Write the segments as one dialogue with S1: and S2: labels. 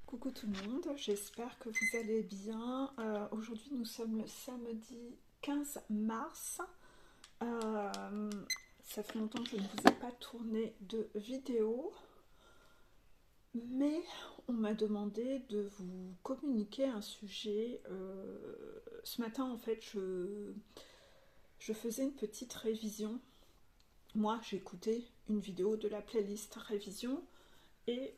S1: Coucou tout le monde, j'espère que vous allez bien. Aujourd'hui nous sommes le samedi 15 mars. Ça fait longtemps que je ne vous ai pas tourné de vidéo, mais on m'a demandé de vous communiquer un sujet. Ce matin en fait je faisais une petite révision. Moi j'ai écouté une vidéo de la playlist révision et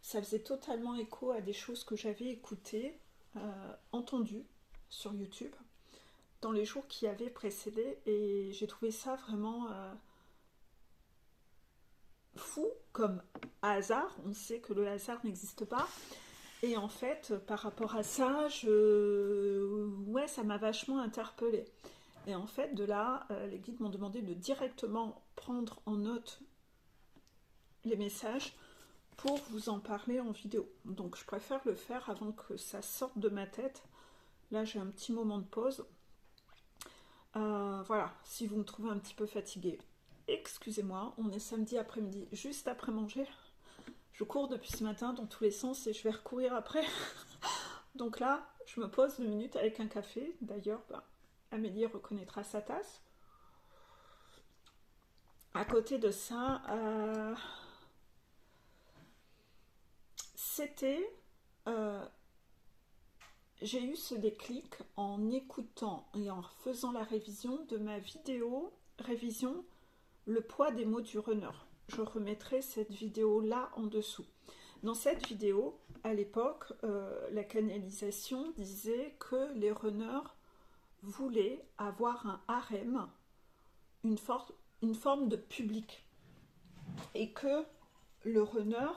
S1: ça faisait totalement écho à des choses que j'avais écoutées, entendues sur YouTube dans les jours qui avaient précédé, et j'ai trouvé ça vraiment fou comme hasard. On sait que le hasard n'existe pas, et en fait par rapport à ça, ouais, ça m'a vachement interpellée. Et en fait de là, les guides m'ont demandé de directement prendre en note les messages pour vous en parler en vidéo. Donc je préfère le faire avant que ça sorte de ma tête. Là j'ai un petit moment de pause. Voilà, si vous me trouvez un petit peu fatiguée, excusez-moi, on est samedi après-midi, juste après manger. Je cours depuis ce matin dans tous les sens et je vais recourir après. Donc là, je me pose 2 minutes avec un café. D'ailleurs, Amélie reconnaîtra sa tasse. À côté de ça, c'était... j'ai eu ce déclic en écoutant et en faisant la révision de ma vidéo révision Le poids des mots du runner. Je remettrai cette vidéo là en dessous. Dans cette vidéo, à l'époque, la canalisation disait que les runners voulaient avoir un harem, une forme de public, et que le runner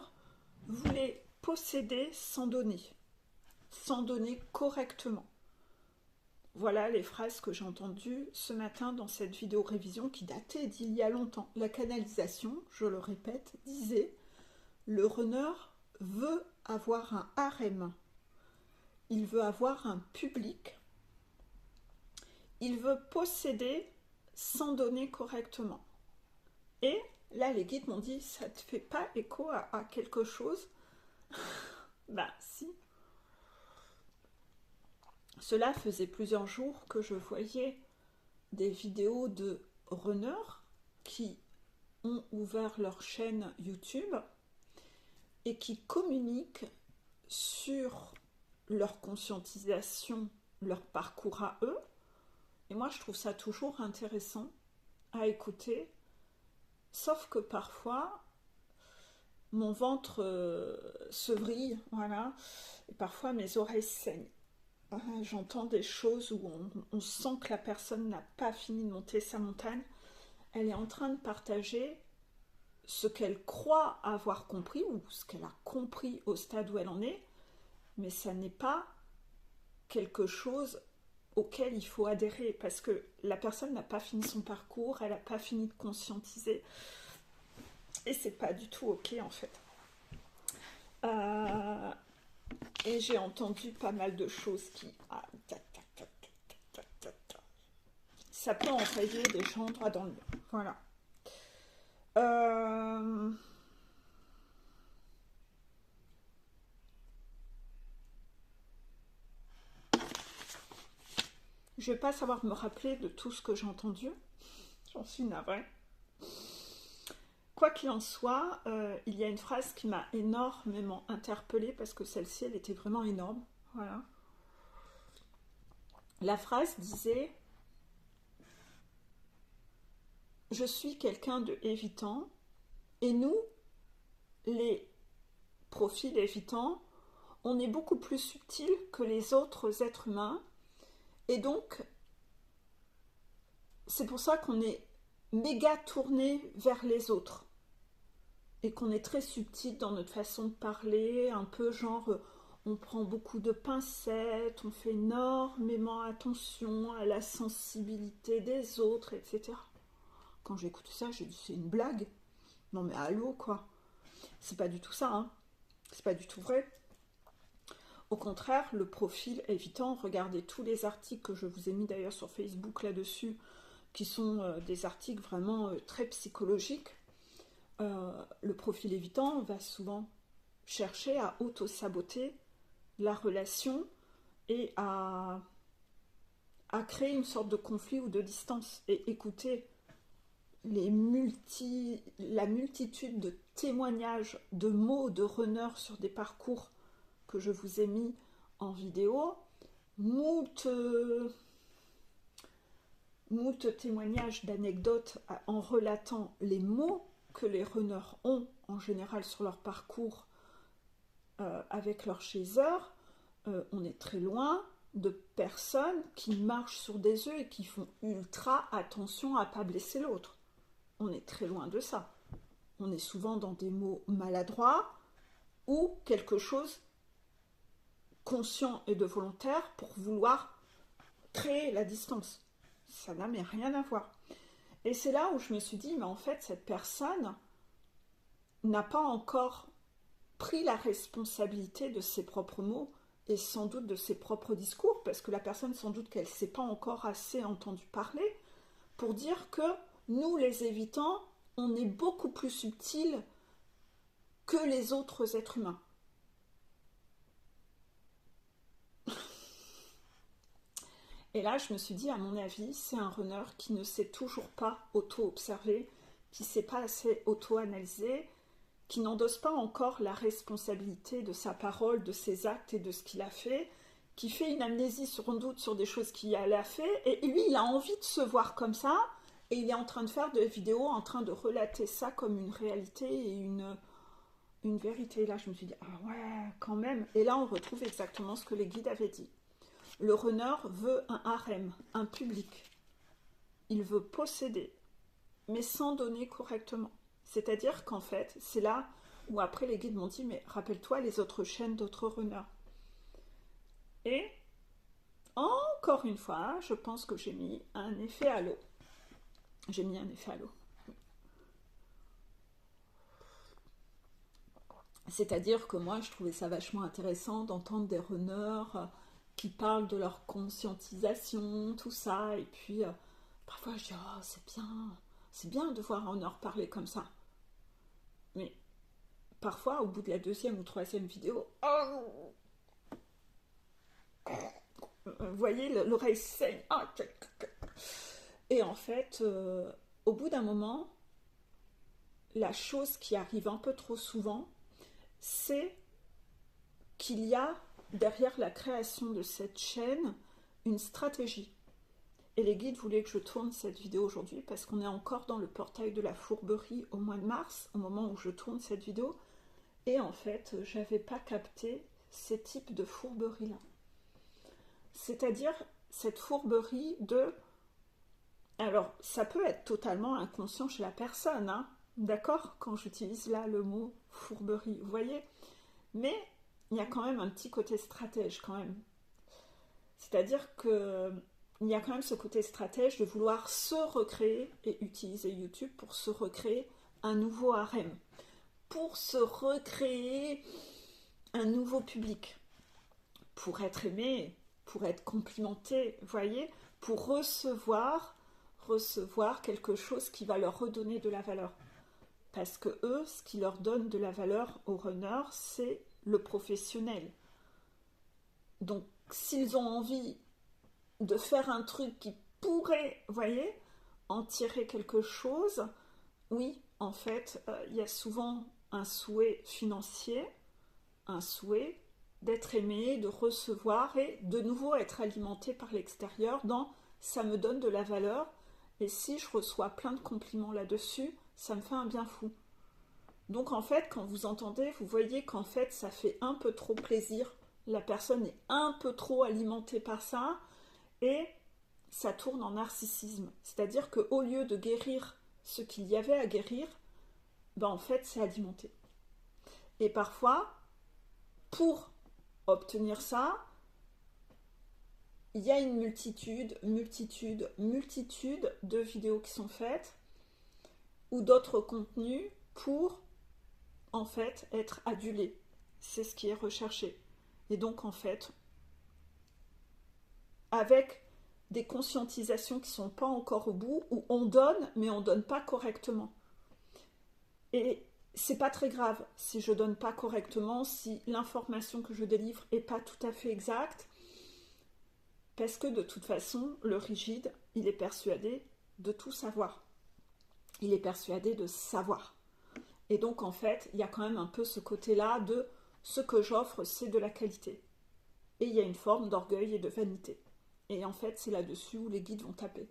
S1: voulait posséder sans donner correctement. Voilà les phrases que j'ai entendues ce matin dans cette vidéo révision qui datait d'il y a longtemps. La canalisation, je le répète, disait: le runner veut avoir un harem, il veut avoir un public, il veut posséder sans donner correctement. Et là, les guides m'ont dit: ça te fait pas écho à quelque chose? Bah si. Cela faisait plusieurs jours que je voyais des vidéos de runners qui ont ouvert leur chaîne YouTube et qui communiquent sur leur conscientisation, leur parcours à eux. Et moi, je trouve ça toujours intéressant à écouter, sauf que parfois, mon ventre se vrille, voilà, et parfois mes oreilles saignent. J'entends des choses où on sent que la personne n'a pas fini de monter sa montagne. Elle est en train de partager ce qu'elle croit avoir compris ou ce qu'elle a compris au stade où elle en est, mais ça n'est pas quelque chose auquel il faut adhérer parce que la personne n'a pas fini son parcours, elle n'a pas fini de conscientiser et c'est pas du tout ok en fait. Et j'ai entendu pas mal de choses qui... ça peut envoyer des gens droit dans le mur. Voilà. Je vais pas savoir me rappeler de tout ce que j'ai entendu. J'en suis navrée. Quoi qu'il en soit, il y a une phrase qui m'a énormément interpellée parce que celle-ci, elle était vraiment énorme. Voilà. La phrase disait: je suis quelqu'un de évitant et nous, les profils évitants, on est beaucoup plus subtil que les autres êtres humains et donc c'est pour ça qu'on est méga tourné vers les autres et qu'on est très subtil dans notre façon de parler, un peu genre on prend beaucoup de pincettes, on fait énormément attention à la sensibilité des autres, etc. Quand j'ai écouté ça, j'ai dit: c'est une blague? Non mais allô quoi. C'est pas du tout ça, hein. C'est pas du tout vrai. Au contraire, le profil évitant, regardez tous les articles que je vous ai mis d'ailleurs sur Facebook là-dessus, qui sont des articles vraiment très psychologiques. Le profil évitant va souvent chercher à auto-saboter la relation et à créer une sorte de conflit ou de distance. Et écoutez, la multitude de témoignages, de mots de runners sur des parcours que je vous ai mis en vidéo, moult témoignages d'anecdotes en relatant les mots que les runners ont en général sur leur parcours avec leur chaser. On est très loin de personnes qui marchent sur des œufs et qui font ultra attention à ne pas blesser l'autre. On est très loin de ça. On est souvent dans des mots maladroits ou quelque chose conscient et de volontaire pour vouloir créer la distance. Ça n'a mais rien à voir. Et c'est là où je me suis dit, mais en fait, cette personne n'a pas encore pris la responsabilité de ses propres mots et sans doute de ses propres discours, parce que la personne, sans doute qu'elle ne s'est pas encore assez entendu parler, pour dire que nous, les évitants, on est beaucoup plus subtils que les autres êtres humains. Et là, je me suis dit, à mon avis, c'est un runner qui ne sait toujours pas auto-observer, qui ne sait pas assez auto-analyser, qui n'endosse pas encore la responsabilité de sa parole, de ses actes et de ce qu'il a fait, qui fait une amnésie sans doute sur des choses qu'il a fait, et lui, il a envie de se voir comme ça, et il est en train de faire des vidéos, en train de relater ça comme une réalité et une vérité. Et là, je me suis dit, ah ouais, quand même. Et là, on retrouve exactement ce que les guides avaient dit. Le runner veut un harem, un public. Il veut posséder, mais sans donner correctement. C'est-à-dire qu'en fait, c'est là où après les guides m'ont dit, mais rappelle-toi les autres chaînes d'autres runners. Et encore une fois, je pense que j'ai mis un effet halo. J'ai mis un effet halo. C'est-à-dire que moi, je trouvais ça vachement intéressant d'entendre des runners qui parlent de leur conscientisation, tout ça. Et puis, parfois, je dis, oh, c'est bien de voir un runner parler comme ça. Mais parfois, au bout de la deuxième ou troisième vidéo, oh, vous voyez, l'oreille saigne. Et en fait, au bout d'un moment, la chose qui arrive un peu trop souvent, c'est qu'il y a derrière la création de cette chaîne une stratégie. Et les guides voulaient que je tourne cette vidéo aujourd'hui parce qu'on est encore dans le portail de la fourberie au mois de mars, au moment où je tourne cette vidéo. Et en fait, j'avais pas capté ces types de fourberie-là. C'est-à-dire cette fourberie de... Alors, ça peut être totalement inconscient chez la personne, hein, d'accord, quand j'utilise là le mot fourberie, vous voyez. Mais il y a quand même un petit côté stratège quand même. C'est-à-dire que il y a quand même ce côté stratège de vouloir se recréer et utiliser YouTube pour se recréer un nouveau harem, pour se recréer un nouveau public, pour être aimé, pour être complimenté, vous voyez, pour recevoir quelque chose qui va leur redonner de la valeur. Parce que eux, ce qui leur donne de la valeur aux runners, c'est le professionnel. Donc, s'ils ont envie de faire un truc qui pourrait, vous voyez, en tirer quelque chose, oui, en fait, il y a souvent un souhait financier, un souhait d'être aimé, de recevoir et de nouveau être alimenté par l'extérieur dans « ça me donne de la valeur » et si je reçois plein de compliments là-dessus, ça me fait un bien fou. Donc en fait, quand vous entendez, vous voyez qu'en fait, ça fait un peu trop plaisir. La personne est un peu trop alimentée par ça et ça tourne en narcissisme. C'est-à-dire qu'au lieu de guérir ce qu'il y avait à guérir, ben en fait, c'est alimenté. Et parfois, pour obtenir ça, il y a une multitude de vidéos qui sont faites ou d'autres contenus pour en fait être adulé. C'est ce qui est recherché. Et donc en fait, avec des conscientisations qui ne sont pas encore au bout, où on donne, mais on ne donne pas correctement. Et c'est pas très grave si je donne pas correctement, si l'information que je délivre est pas tout à fait exacte, parce que de toute façon, le rigide, il est persuadé de tout savoir. Il est persuadé de savoir. Et donc, en fait, il y a quand même un peu ce côté-là de ce que j'offre, c'est de la qualité. Et il y a une forme d'orgueil et de vanité. Et en fait, c'est là-dessus où les guides vont taper.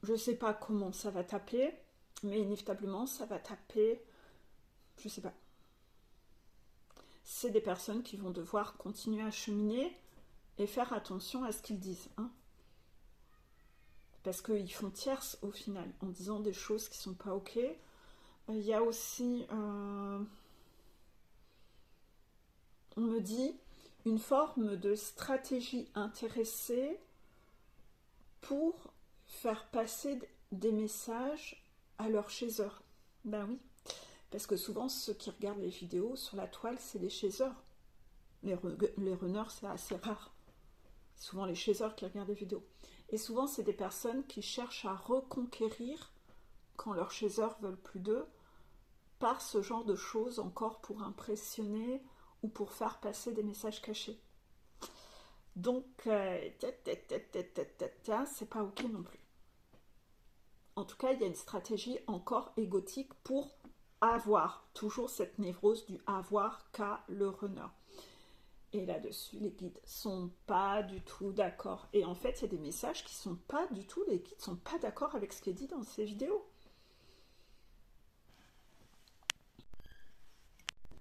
S1: Je ne sais pas comment ça va taper, mais inévitablement, ça va taper, je ne sais pas. C'est des personnes qui vont devoir continuer à cheminer et faire attention à ce qu'ils disent. Hein, parce qu'ils font tierce au final, en disant des choses qui ne sont pas ok. Il y a aussi, on me dit, une forme de stratégie intéressée pour faire passer des messages à leurs chasers. Ben oui, parce que souvent ceux qui regardent les vidéos sur la toile, c'est les chasers. Les runners, c'est assez rare. C'est souvent les chasers qui regardent les vidéos. Et souvent, c'est des personnes qui cherchent à reconquérir, quand leurs chasers veulent plus d'eux, par ce genre de choses encore pour impressionner ou pour faire passer des messages cachés. Donc, c'est pas ok non plus. En tout cas, il y a une stratégie encore égotique pour avoir, toujours cette névrose du avoir qu'a le runner. Et là-dessus, les guides sont pas du tout d'accord. Et en fait, il y a des messages qui sont pas du tout, les guides sont pas d'accord avec ce qui est dit dans ces vidéos.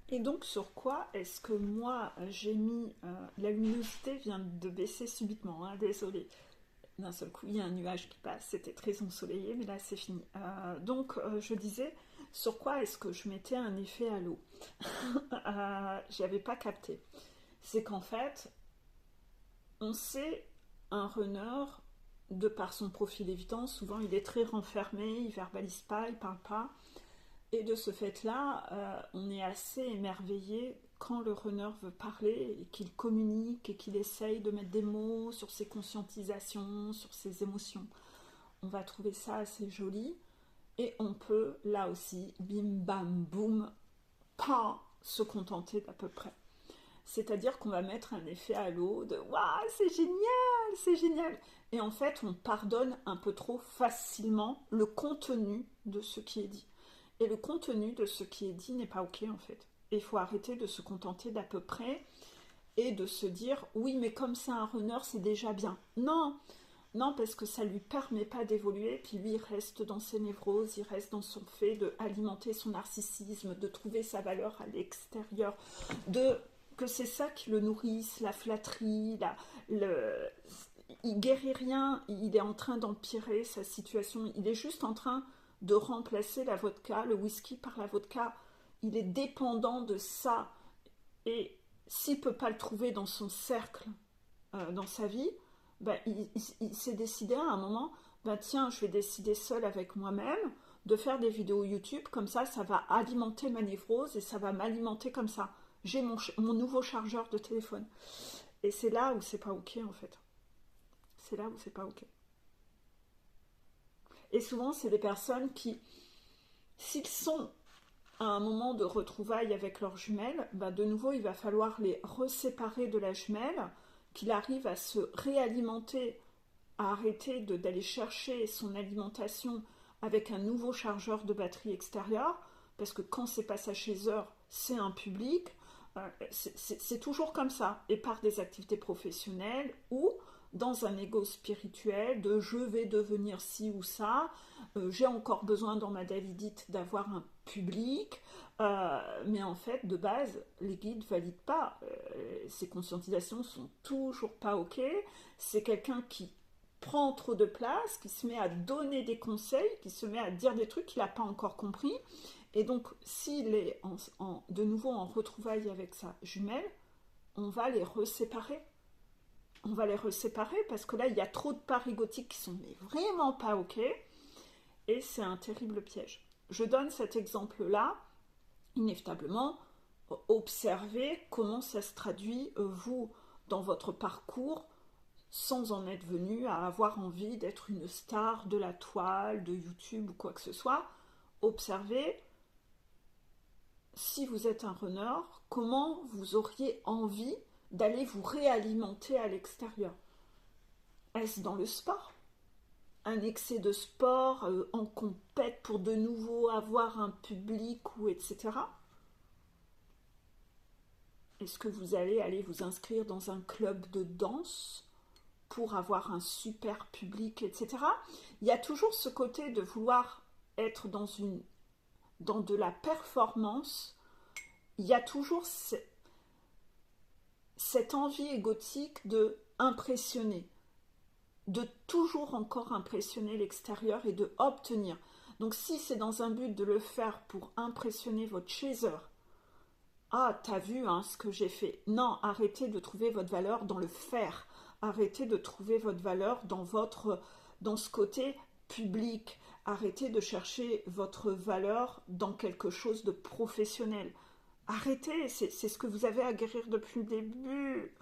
S1: Et donc, sur quoi est-ce que moi, j'ai mis... la luminosité vient de baisser subitement, hein, désolé. D'un seul coup, il y a un nuage qui passe, c'était très ensoleillé, mais là, c'est fini. Donc, je disais, sur quoi est-ce que je mettais un effet halo J'avais pas capté. C'est qu'en fait, on sait un runner, de par son profil évident, souvent il est très renfermé, il verbalise pas, il parle pas. Et de ce fait-là, on est assez émerveillé quand le runner veut parler et qu'il communique et qu'il essaye de mettre des mots sur ses conscientisations, sur ses émotions. On va trouver ça assez joli. Et on peut, là aussi, bim bam boum, pas se contenter d'à peu près. C'est-à-dire qu'on va mettre un effet halo de waouh, c'est génial, c'est génial. Et en fait, on pardonne un peu trop facilement le contenu de ce qui est dit. Et le contenu de ce qui est dit n'est pas ok en fait. Et il faut arrêter de se contenter d'à peu près et de se dire oui, mais comme c'est un runner, c'est déjà bien. Non, non, parce que ça lui permet pas d'évoluer, puis lui il reste dans ses névroses, il reste dans son fait d'alimenter son narcissisme, de trouver sa valeur à l'extérieur, que c'est ça qui le nourrisse, la flatterie, il guérit rien, il est en train d'empirer sa situation, il est juste en train de remplacer la vodka, le whisky par la vodka. Il est dépendant de ça. Et s'il ne peut pas le trouver dans son cercle, dans sa vie, ben, il s'est décidé à un moment, ben, tiens, je vais décider seul avec moi-même de faire des vidéos YouTube, comme ça va alimenter ma névrose et ça va m'alimenter comme ça. J'ai mon nouveau chargeur de téléphone. Et c'est là où c'est pas ok en fait. C'est là où c'est pas ok. Et souvent, c'est des personnes qui, s'ils sont à un moment de retrouvailles avec leur jumelle, bah de nouveau, il va falloir les reséparer de la jumelle, qu'il arrive à se réalimenter, à arrêter d'aller chercher son alimentation avec un nouveau chargeur de batterie extérieur, parce que quand c'est pas sa chasseur, c'est un public. C'est toujours comme ça, et par des activités professionnelles ou dans un ego spirituel de je vais devenir ci ou ça, j'ai encore besoin dans ma davidite d'avoir un public, mais en fait de base les guides valident pas, ces conscientisations sont toujours pas ok, c'est quelqu'un qui prend trop de place, qui se met à donner des conseils, qui se met à dire des trucs qu'il n'a pas encore compris, et donc s'il est de nouveau en retrouvailles avec sa jumelle, on va les reséparer. On va les reséparer parce que là, il y a trop de parts égotiques qui sont mais vraiment pas ok. Et c'est un terrible piège. Je donne cet exemple-là, inévitablement, observez comment ça se traduit, vous, dans votre parcours, sans en être venu à avoir envie d'être une star de la toile, de YouTube ou quoi que ce soit. observer, si vous êtes un runner, comment vous auriez envie d'aller vous réalimenter à l'extérieur. Est-ce dans le sport? Un excès de sport en compète pour de nouveau avoir un public ou etc. Est-ce que vous allez aller vous inscrire dans un club de danse pour avoir un super public, etc. Il y a toujours ce côté de vouloir être dans de la performance. Il y a toujours cette envie égotique de impressionner, de toujours encore impressionner l'extérieur et de obtenir. Donc si c'est dans un but de le faire pour impressionner votre chaser, ah, t'as vu hein, ce que j'ai fait. Non, arrêtez de trouver votre valeur dans le faire. Arrêtez de trouver votre valeur dans ce côté public. Arrêtez de chercher votre valeur dans quelque chose de professionnel. Arrêtez, c'est ce que vous avez à guérir depuis le début.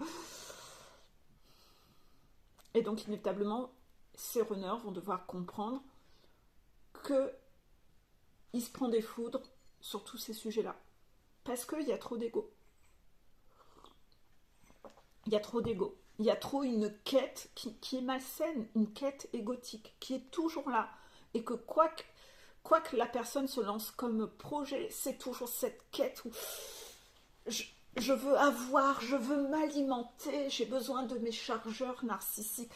S1: Et donc, inévitablement, ces runners vont devoir comprendre qu'ils se prennent des foudres sur tous ces sujets-là. Parce qu'il y a trop d'ego. Il y a trop d'ego. Il y a trop une quête qui est malsaine, une quête égotique, qui est toujours là. Et que quoi que la personne se lance comme projet, c'est toujours cette quête où je veux avoir, je veux m'alimenter, j'ai besoin de mes chargeurs narcissiques.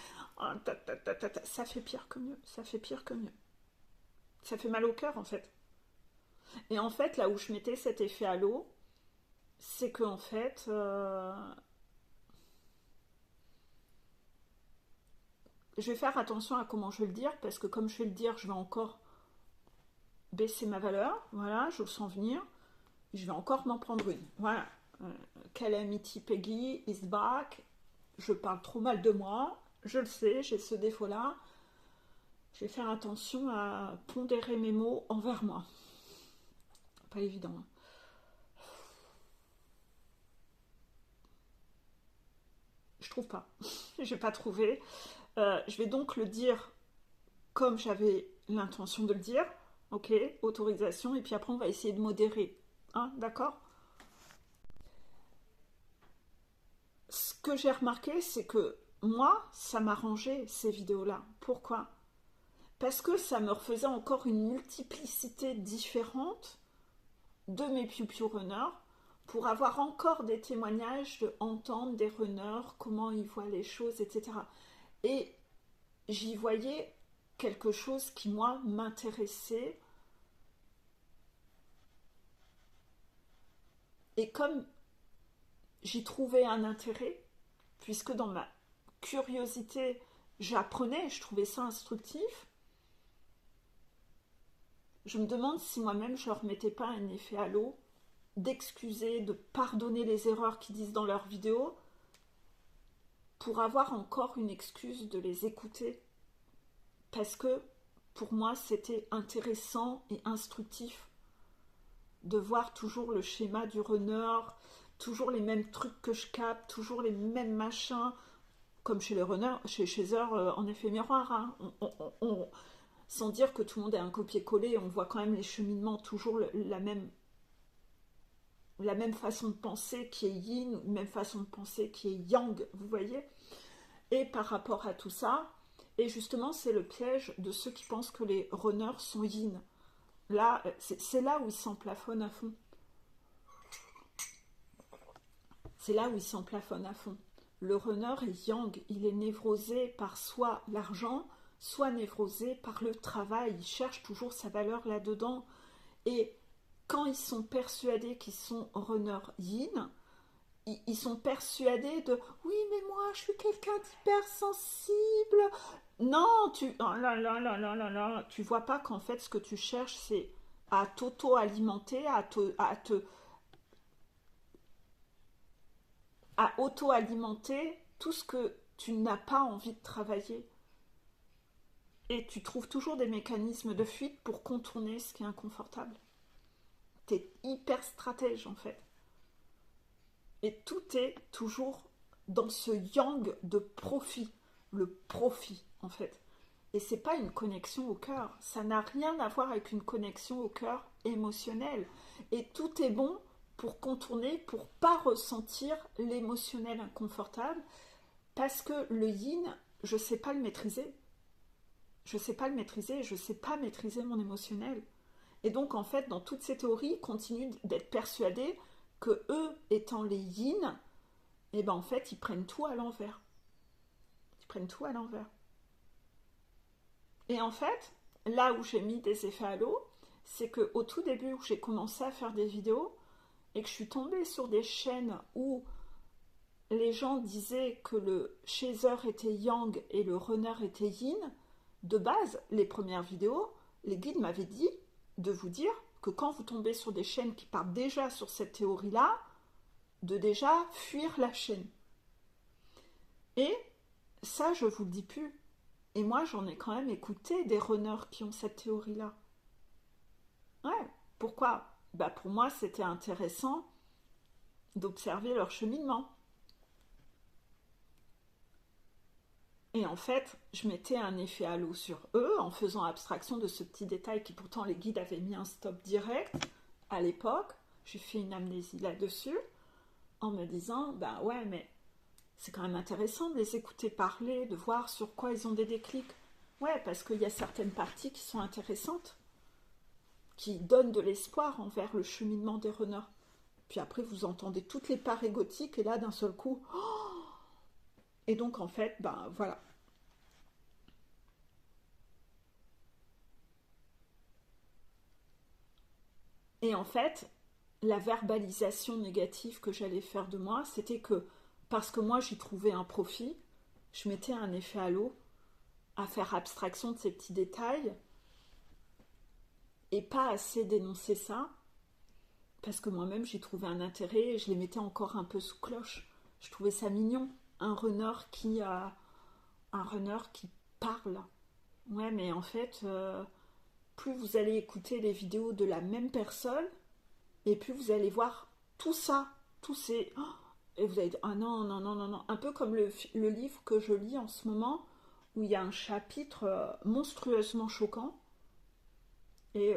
S1: Ça fait pire que mieux, ça fait pire que mieux. Ça fait mal au cœur en fait. Et en fait, là où je mettais cet effet halo, c'est que en fait, je vais faire attention à comment je vais le dire, parce que comme je vais le dire, je vais encore baisser ma valeur. Voilà, je le sens venir. Je vais encore m'en prendre une. Voilà. Calamity Peggy is back. Je parle trop mal de moi. Je le sais, j'ai ce défaut-là. Je vais faire attention à pondérer mes mots envers moi. Pas évident. Je trouve pas. Je vais pas trouver. Je vais donc le dire comme j'avais l'intention de le dire. Ok, autorisation. Et puis après, on va essayer de modérer. Hein, d'accord? Ce que j'ai remarqué, c'est que moi, ça m'arrangeait ces vidéos-là. Pourquoi? Parce que ça me refaisait encore une multiplicité différente de mes piou-piou runners pour avoir encore des témoignages, de entendre des runners, comment ils voient les choses, etc. Et j'y voyais quelque chose qui, moi, m'intéressait. Et comme j'y trouvais un intérêt, puisque dans ma curiosité, j'apprenais, je trouvais ça instructif, je me demande si moi-même je ne leur mettais pas un effet halo, d'excuser, de pardonner les erreurs qu'ils disent dans leurs vidéos, pour avoir encore une excuse de les écouter. Parce que pour moi, c'était intéressant et instructif de voir toujours le schéma du runner, toujours les mêmes trucs que je capte, toujours les mêmes machins, comme chez les runners, chez Chaser, en effet miroir. Hein. Sans dire que tout le monde est un copier-coller, on voit quand même les cheminements, toujours la même façon de penser qui est yin, même façon de penser qui est yang, vous voyez. Et par rapport à tout ça, et justement c'est le piège de ceux qui pensent que les runners sont yin. Là, c'est là où ils s'emplafonnent à fond. C'est là où ils s'emplafonnent à fond. Le runner est yang, il est névrosé par soit l'argent, soit névrosé par le travail. Il cherche toujours sa valeur là-dedans. Et quand ils sont persuadés qu'ils sont runners yin, ils sont persuadés de « Oui, mais moi, je suis quelqu'un d'hypersensible. » Non, tu vois pas qu'en fait, ce que tu cherches, c'est à t'auto-alimenter, à auto-alimenter tout ce que tu n'as pas envie de travailler. Et tu trouves toujours des mécanismes de fuite pour contourner ce qui est inconfortable. Tu es hyper stratège en fait. Et tout est toujours dans ce yang de profit, le profit en fait. Et c'est pas une connexion au cœur. Ça n'a rien à voir avec une connexion au cœur émotionnel. Et tout est bon pour contourner, pour pas ressentir l'émotionnel inconfortable, parce que le yin, je sais pas le maîtriser. Je sais pas le maîtriser, je sais pas maîtriser mon émotionnel. Et donc, en fait, dans toutes ces théories, ils continuent d'être persuadés que eux, étant les yin, et ben en fait, ils prennent tout à l'envers. Ils prennent tout à l'envers. Et en fait, là où j'ai mis des effets halo, c'est qu'au tout début où j'ai commencé à faire des vidéos et que je suis tombée sur des chaînes où les gens disaient que le chaser était yang et le runner était yin, de base, les premières vidéos, les guides m'avaient dit de vous dire que quand vous tombez sur des chaînes qui partent déjà sur cette théorie-là, de déjà fuir la chaîne. Et ça, je vous le dis plus. Et moi, j'en ai quand même écouté des runners qui ont cette théorie-là. Ouais, pourquoi? Bah pour moi, c'était intéressant d'observer leur cheminement. Et en fait, je mettais un effet halo sur eux en faisant abstraction de ce petit détail qui pourtant les guides avaient mis un stop direct à l'époque. J'ai fait une amnésie là-dessus en me disant, bah ouais, mais c'est quand même intéressant de les écouter parler, de voir sur quoi ils ont des déclics. Ouais, parce qu'il y a certaines parties qui sont intéressantes, qui donnent de l'espoir envers le cheminement des runners. Puis après, vous entendez toutes les parts égotiques et là, d'un seul coup... Et donc, en fait, ben voilà. Et en fait, la verbalisation négative que j'allais faire de moi, c'était que, parce que moi, j'y trouvais un profit, je mettais un effet halo à faire abstraction de ces petits détails et pas assez dénoncer ça, parce que moi-même, j'y trouvais un intérêt et je les mettais encore un peu sous cloche. Je trouvais ça mignon, un runner qui parle. Ouais, mais en fait, plus vous allez écouter les vidéos de la même personne, et plus vous allez voir tout ça, tous ces... Oh, et vous allez dire, ah non, non, non, non, non. Un peu comme le livre que je lis en ce moment, où il y a un chapitre monstrueusement choquant, et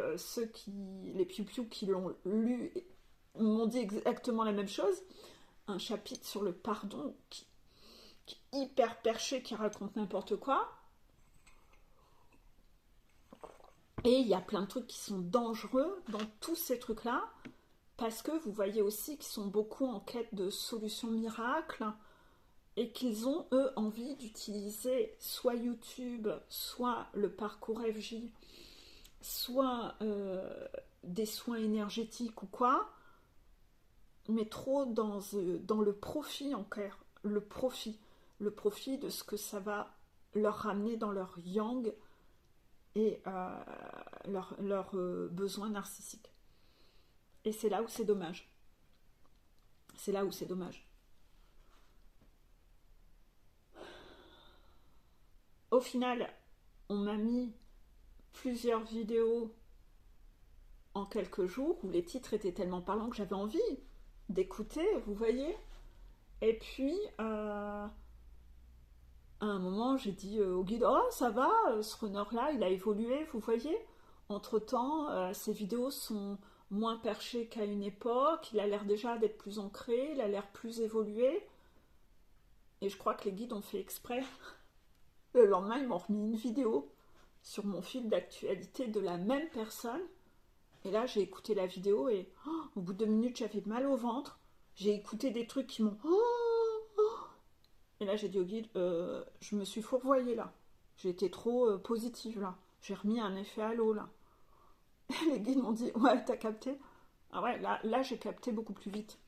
S1: les piou-piou qui l'ont lu m'ont dit exactement la même chose. Un chapitre sur le pardon qui est hyper perché, qui raconte n'importe quoi. Et il y a plein de trucs qui sont dangereux dans tous ces trucs-là, parce que vous voyez aussi qu'ils sont beaucoup en quête de solutions miracles, et qu'ils ont, eux, envie d'utiliser soit YouTube, soit le parcours FJ, soit des soins énergétiques ou quoi, mais trop dans le profit en clair, le profit de ce que ça va leur ramener dans leur yang et leurs besoins narcissiques. Et c'est là où c'est dommage. C'est là où c'est dommage. Au final, on m'a mis plusieurs vidéos en quelques jours où les titres étaient tellement parlants que j'avais envie d'écouter, vous voyez. Et puis, à un moment, j'ai dit au guide, oh ça va, ce runner-là, il a évolué, vous voyez. Entre-temps, ses vidéos sont moins perchées qu'à une époque, il a l'air déjà d'être plus ancré, il a l'air plus évolué. Et je crois que les guides ont fait exprès. Le lendemain, ils m'ont remis une vidéo sur mon fil d'actualité de la même personne. Et là, j'ai écouté la vidéo et au bout de 2 minutes, j'avais mal au ventre. J'ai écouté des trucs qui m'ont... Et là, j'ai dit au guide, je me suis fourvoyée là. J'ai été trop positive là. J'ai remis un effet halo là. Et les guides m'ont dit, ouais, t'as capté? Ah ouais, là j'ai capté beaucoup plus vite.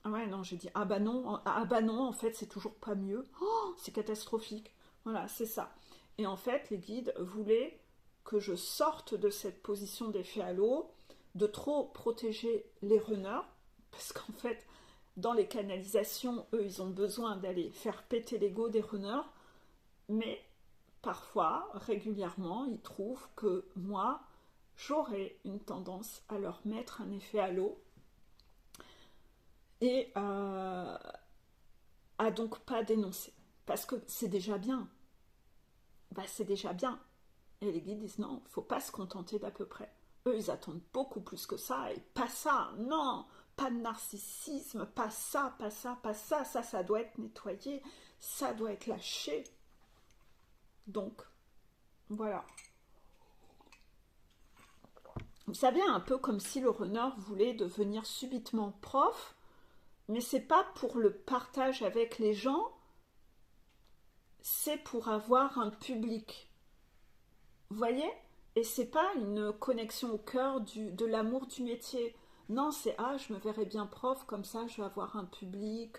S1: Ah ouais, non, j'ai dit, ah bah non, en fait, c'est toujours pas mieux. Oh, c'est catastrophique. Voilà, c'est ça. Et en fait, les guides voulaient que je sorte de cette position d'effet halo, de trop protéger les runners, parce qu'en fait, dans les canalisations, eux, ils ont besoin d'aller faire péter l'ego des runners, mais parfois, régulièrement, ils trouvent que moi, j'aurais une tendance à leur mettre un effet halo et à donc pas dénoncer. Parce que c'est déjà bien. bah, c'est déjà bien. Et les guides disent non, il ne faut pas se contenter d'à peu près. Eux, ils attendent beaucoup plus que ça, et pas ça, non, pas de narcissisme, pas ça, pas ça, pas ça, ça doit être nettoyé, ça doit être lâché. Donc, voilà. Vous savez, un peu comme si le runner voulait devenir subitement prof, mais c'est pas pour le partage avec les gens, c'est pour avoir un public. Vous voyez? Et c'est pas une connexion au cœur de l'amour du métier. Non, c'est ah, je me verrais bien prof, comme ça je vais avoir un public,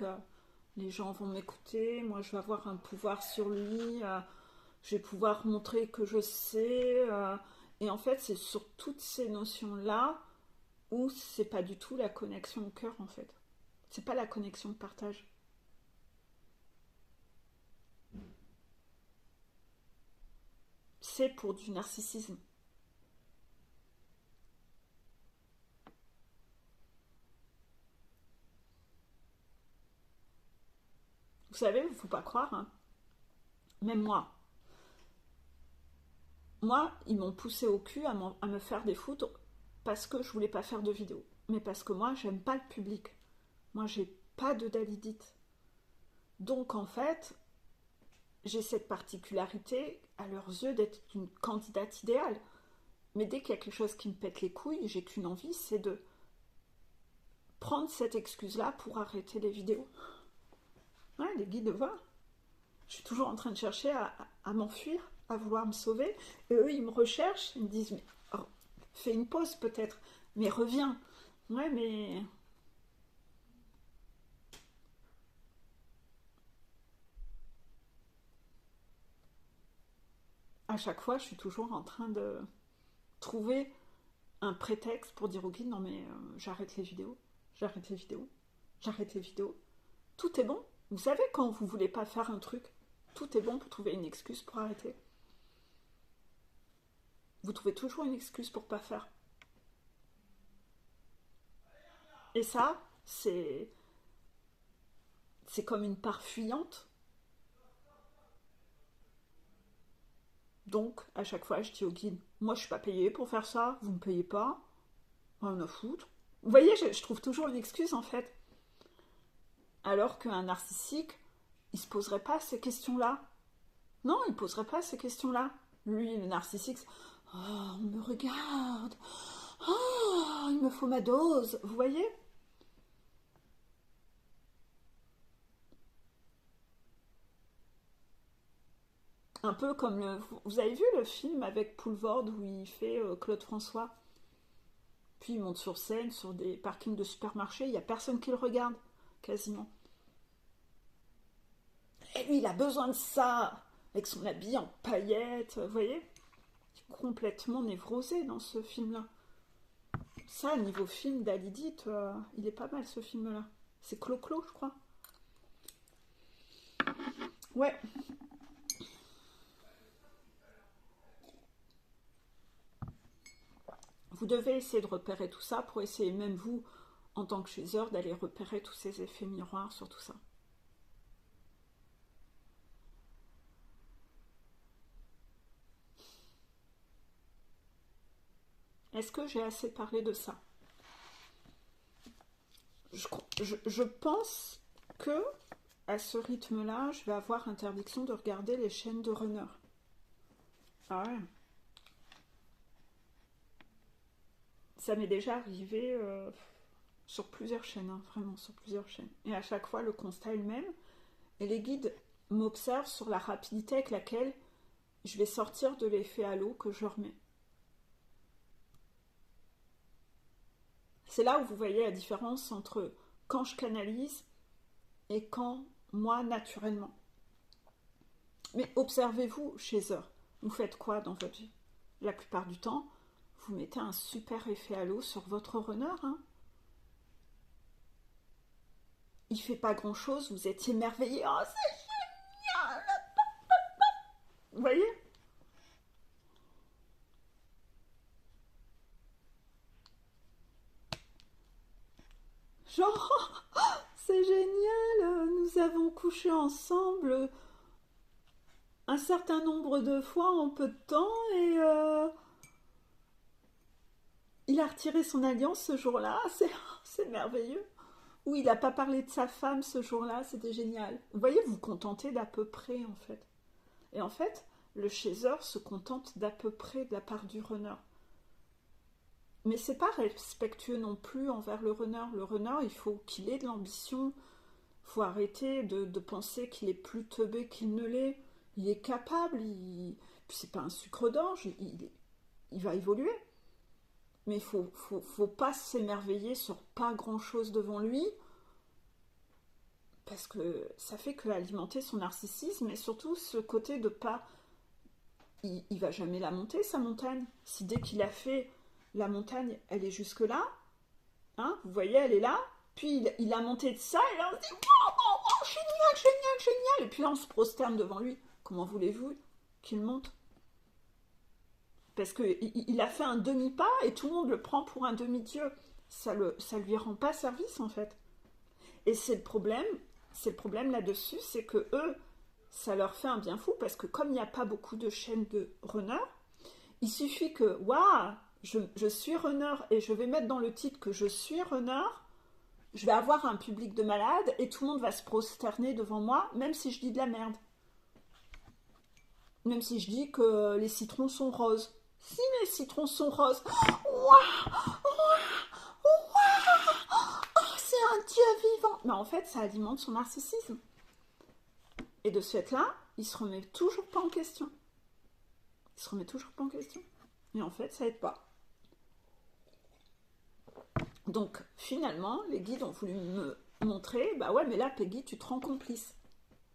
S1: les gens vont m'écouter, moi je vais avoir un pouvoir sur lui, je vais pouvoir montrer que je sais. Et en fait, c'est sur toutes ces notions-là où c'est pas du tout la connexion au cœur en fait. C'est pas la connexion de partage. C'est pour du narcissisme. Vous savez, il ne faut pas croire, hein. Même moi, ils m'ont poussé au cul à me faire des foudres parce que je voulais pas faire de vidéo. Mais parce que moi, j'aime pas le public. Moi, j'ai pas de dalidite. Donc, en fait, j'ai cette particularité à leurs yeux d'être une candidate idéale. Mais dès qu'il y a quelque chose qui me pète les couilles, j'ai qu'une envie, c'est de prendre cette excuse-là pour arrêter les vidéos. Ouais, les guides voient. Je suis toujours en train de chercher à m'enfuir, à vouloir me sauver. Et eux, ils me recherchent, ils me disent, mais oh, fais une pause peut-être, mais reviens. Ouais, mais à chaque fois, je suis toujours en train de trouver un prétexte pour dire au guide, non mais j'arrête les vidéos, j'arrête les vidéos, j'arrête les vidéos. Tout est bon. Vous savez, quand vous voulez pas faire un truc, tout est bon pour trouver une excuse pour arrêter. Vous trouvez toujours une excuse pour pas faire. Et ça, c'est comme une part fuyante. Donc, à chaque fois, je dis au guide, moi, je suis pas payée pour faire ça, vous me payez pas, rien à foutre. Vous voyez, je trouve toujours une excuse, en fait. Alors qu'un narcissique, il se poserait pas ces questions-là. Non, il poserait pas ces questions-là. Lui, le narcissique, oh, on me regarde, oh, il me faut ma dose, vous voyez? Un peu comme vous avez vu le film avec Poulvord où il fait Claude François. Puis il monte sur scène, sur des parkings de supermarchés, il n'y a personne qui le regarde, quasiment. Et lui, il a besoin de ça, avec son habit en paillettes, vous voyez? Il est complètement névrosé dans ce film-là. Ça, niveau film d'Alidite, il est pas mal ce film-là. C'est Clo-Clo, je crois. Ouais. Vous devez essayer de repérer tout ça pour essayer, même vous, en tant que chasseur, d'aller repérer tous ces effets miroirs sur tout ça. Est-ce que j'ai assez parlé de ça? Je pense que à ce rythme-là, je vais avoir interdiction de regarder les chaînes de runners. Ah ouais. Ça m'est déjà arrivé sur plusieurs chaînes, hein, vraiment sur plusieurs chaînes. Et à chaque fois, le constat est le même. Et les guides m'observent sur la rapidité avec laquelle je vais sortir de l'effet halo que je remets. C'est là où vous voyez la différence entre quand je canalise et quand moi, naturellement. Mais observez-vous chez eux. Vous faites quoi dans votre vie? La plupart du temps, vous mettez un super effet halo sur votre runner. Hein. Il fait pas grand chose, vous êtes émerveillé. Oh, c'est génial! Vous voyez? Genre, c'est génial, nous avons couché ensemble un certain nombre de fois en peu de temps et il a retiré son alliance ce jour-là, c'est merveilleux. Ou il n'a pas parlé de sa femme ce jour-là, c'était génial. Vous voyez, vous vous contentez d'à peu près en fait. Et en fait, le chaser se contente d'à peu près de la part du runner. Mais c'est pas respectueux non plus envers le runner. Le runner, il faut qu'il ait de l'ambition. Il faut arrêter de penser qu'il est plus teubé qu'il ne l'est. Il est capable, puis c'est pas un sucre d'orge, il va évoluer. Mais il faut pas s'émerveiller sur pas grand-chose devant lui, parce que ça fait que alimenter son narcissisme, et surtout ce côté de pas... Il va jamais la monter, sa montagne. Si dès qu'il a fait la montagne, elle est jusque là, hein, vous voyez, elle est là, puis il a monté de ça, et là on se dit oh, génial, génial, génial, et puis là on se prosterne devant lui. Comment voulez-vous qu'il monte? Parce qu'il a fait un demi-pas et tout le monde le prend pour un demi-dieu. Ça lui rend pas service en fait. Et c'est le problème là-dessus, c'est que eux, ça leur fait un bien fou parce que comme il n'y a pas beaucoup de chaînes de runners, il suffit que, waouh, je suis runner et je vais mettre dans le titre que je suis runner, je vais avoir un public de malades et tout le monde va se prosterner devant moi, même si je dis de la merde. Même si je dis que les citrons sont roses. Si les citrons sont roses, waouh, c'est un dieu vivant. Mais en fait, ça alimente son narcissisme. Et de ce fait-là, il se remet toujours pas en question. Il se remet toujours pas en question. Et en fait, ça aide pas. Donc, finalement, les guides ont voulu me montrer, bah ouais, mais là, Peggy, tu te rends complice.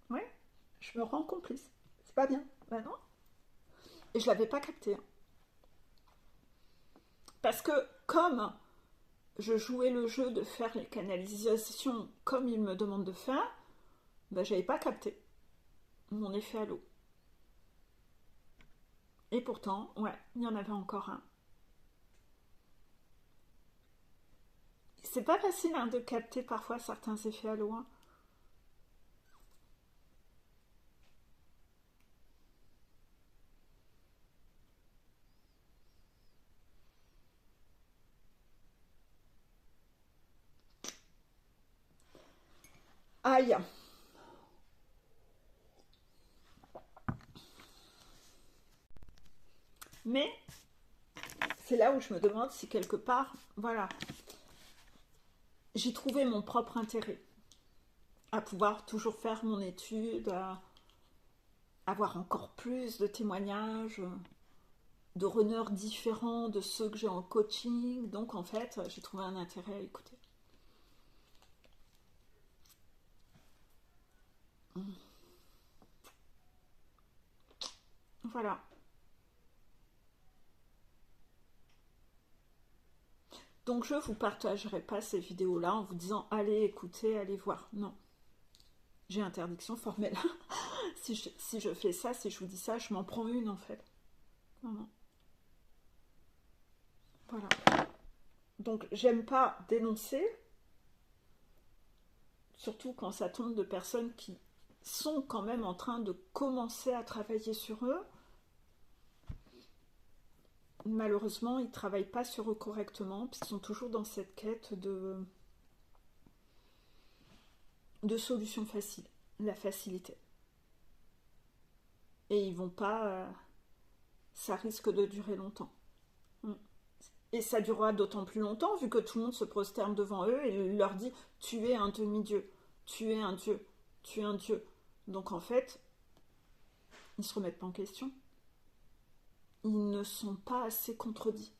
S1: Ouais, je me rends complice. C'est pas bien. Bah non. Et je l'avais pas capté. Hein. Parce que, comme je jouais le jeu de faire les canalisations comme il me demande de faire, bah j'avais pas capté mon effet à l'eau. Et pourtant, ouais, il y en avait encore un. C'est pas facile hein, de capter parfois certains effets à l'eau. Hein. Aïe. Mais c'est là où je me demande si quelque part, voilà, j'ai trouvé mon propre intérêt à pouvoir toujours faire mon étude, à avoir encore plus de témoignages, de runners différents de ceux que j'ai en coaching. Donc en fait, j'ai trouvé un intérêt à écouter. Voilà. Donc je ne vous partagerai pas ces vidéos-là en vous disant allez écouter, allez voir. Non. J'ai interdiction formelle. si je fais ça, si je vous dis ça, je m'en prends une en fait. Non, non. Voilà. Donc j'aime pas dénoncer, surtout quand ça tombe de personnes qui sont quand même en train de commencer à travailler sur eux. Malheureusement, ils ne travaillent pas sur eux correctement, puis ils sont toujours dans cette quête de solutions faciles, la facilité. Et ils vont pas... ça risque de durer longtemps. Et ça durera d'autant plus longtemps, vu que tout le monde se prosterne devant eux et leur dit « Tu es un demi-dieu, tu es un dieu, tu es un dieu. » Donc en fait, ils ne se remettent pas en question. Ils ne sont pas assez contredits.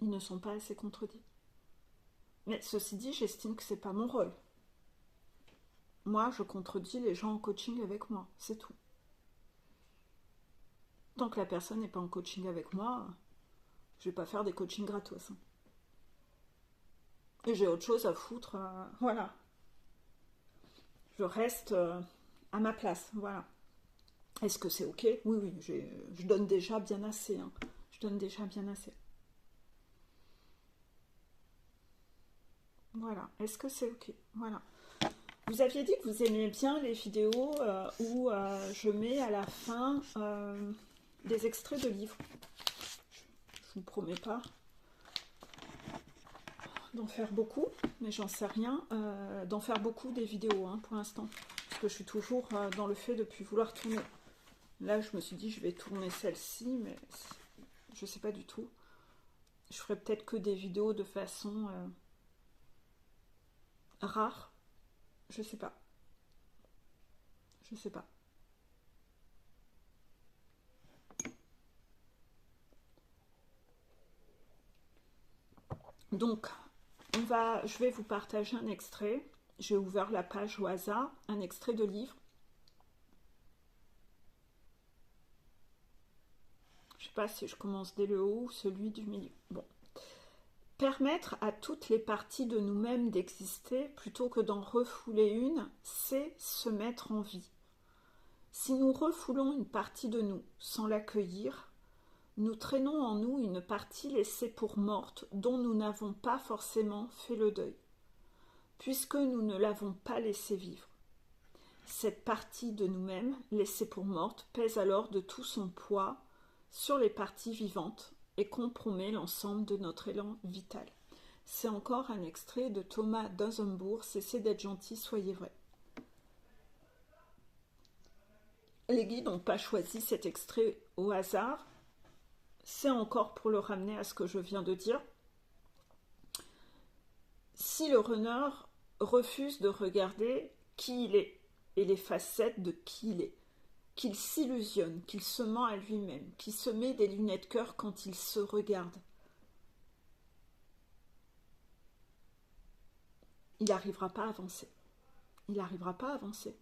S1: Ils ne sont pas assez contredits. Mais ceci dit, j'estime que c'est pas mon rôle. Moi, je contredis les gens en coaching avec moi, c'est tout. Tant que la personne n'est pas en coaching avec moi, je vais pas faire des coachings gratos. Hein. Et j'ai autre chose à foutre, voilà. Je reste à ma place, voilà. Est-ce que c'est ok? Oui, oui, je donne déjà bien assez. Hein. Je donne déjà bien assez. Voilà. Est-ce que c'est ok? Voilà. Vous aviez dit que vous aimiez bien les vidéos où je mets à la fin des extraits de livres. Je ne vous promets pas d'en faire beaucoup, mais j'en sais rien, d'en faire beaucoup des vidéos hein, pour l'instant. Parce que je suis toujours dans le fait de plus vouloir tourner. Là, je me suis dit, je vais tourner celle-ci, mais je ne sais pas du tout. Je ferai peut-être que des vidéos de façon rare. Je sais pas. Je sais pas. Donc, je vais vous partager un extrait. J'ai ouvert la page au hasard, un extrait de livre. Je sais pas si je commence dès le haut ou celui du milieu. Bon. Permettre à toutes les parties de nous-mêmes d'exister plutôt que d'en refouler une, c'est se mettre en vie. Si nous refoulons une partie de nous sans l'accueillir, nous traînons en nous une partie laissée pour morte dont nous n'avons pas forcément fait le deuil, puisque nous ne l'avons pas laissée vivre. Cette partie de nous-mêmes, laissée pour morte, pèse alors de tout son poids sur les parties vivantes et compromet l'ensemble de notre élan vital. C'est encore un extrait de Thomas d'Ansembourg, Cessez d'être gentil, soyez vrai. Les guides n'ont pas choisi cet extrait au hasard. C'est encore pour le ramener à ce que je viens de dire. Si le runner refuse de regarder qui il est et les facettes de qui il est, qu'il s'illusionne, qu'il se ment à lui-même, qu'il se met des lunettes cœur quand il se regarde, il n'arrivera pas à avancer. Il n'arrivera pas à avancer.